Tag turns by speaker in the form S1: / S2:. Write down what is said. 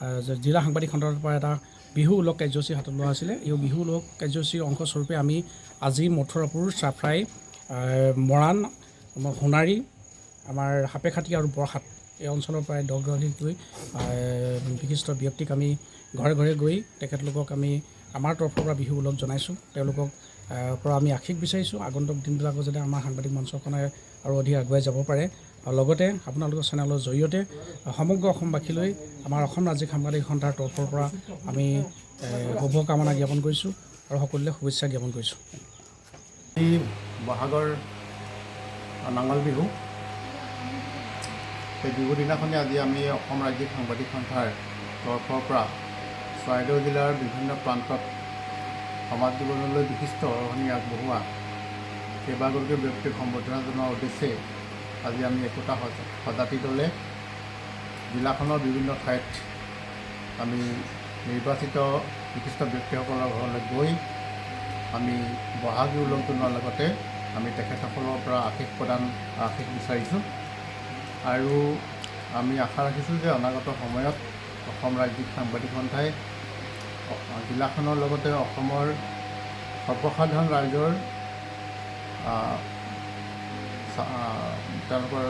S1: জিলা সাংবাদিক সন্থাৰ পৰা এটা বিহু উলগ কাৰ্যসূচী হাতত লোৱা হৈছিলে। এই বিহু উলগ কাৰ্যসূচীৰ অংশস্বৰূপে আমি আজি মথুৰাপুৰ, চাফৰাই, মৰাণ, সোণাৰী, আমাৰ সাপেখাতী আৰু বৰহাট এই অঞ্চলৰ প্ৰায় 10গৰাকীকৈ বিশিষ্ট ব্যক্তিক আমি ঘৰে ঘৰে গৈ তেখেতলোকক আমি আমাৰ তৰফৰ পৰা বিহু উলগ জনাইছোঁ। তেওঁলোকক পৰা আমি আশীষ বিচাৰিছোঁ আগন্তুক দিনবিলাকত যাতে আমাৰ সাংবাদিক মঞ্চখনে আৰু অধিক আগুৱাই যাব পাৰে। আৰু লগতে আপোনালোকৰ চেনেলৰ জৰিয়তে সমগ্ৰ অসমবাসীলৈ আমাৰ অসম ৰাজ্যিক সাংবাদিক সন্থাৰ তৰফৰ পৰা আমি শুভকামনা জ্ঞাপন কৰিছোঁ আৰু সকলোলৈ শুভেচ্ছা জ্ঞাপন কৰিছোঁ।
S2: এই বহাগৰ নাঙল বিহু, সেই বিহুৰ দিনাখনে আজি আমি অসম ৰাজ্যিক সাংবাদিক সন্থাৰ তৰফৰ পৰা চৰাইদেউ জিলাৰ বিভিন্ন প্ৰান্তত সমাজ জীৱনলৈ বিশিষ্ট অৰহণি আগবঢ়োৱা কেইবাগৰাকী ব্যক্তিক সম্বৰ্ধনা জনোৱাৰ উদ্দেশ্যে আজি আমি একোটা সজাতি দলে জিলাখনৰ বিভিন্ন ঠাইত আমি নিৰ্বাচিত বিশিষ্ট ব্যক্তিসকলৰ ঘৰলৈ গৈ আমি বহাগী উলগ জনোৱাৰ লগতে আমি তেখেতসকলৰ পৰা আশীষ বিচাৰিছোঁ। আৰু আমি আশা ৰাখিছোঁ যে অনাগত সময়ত অসম ৰাজ্যিক সাংবাদিক সন্থাই জিলাখনৰ লগতে অসমৰ সৰ্বসাধাৰণ ৰাইজৰ তেওঁলোকৰ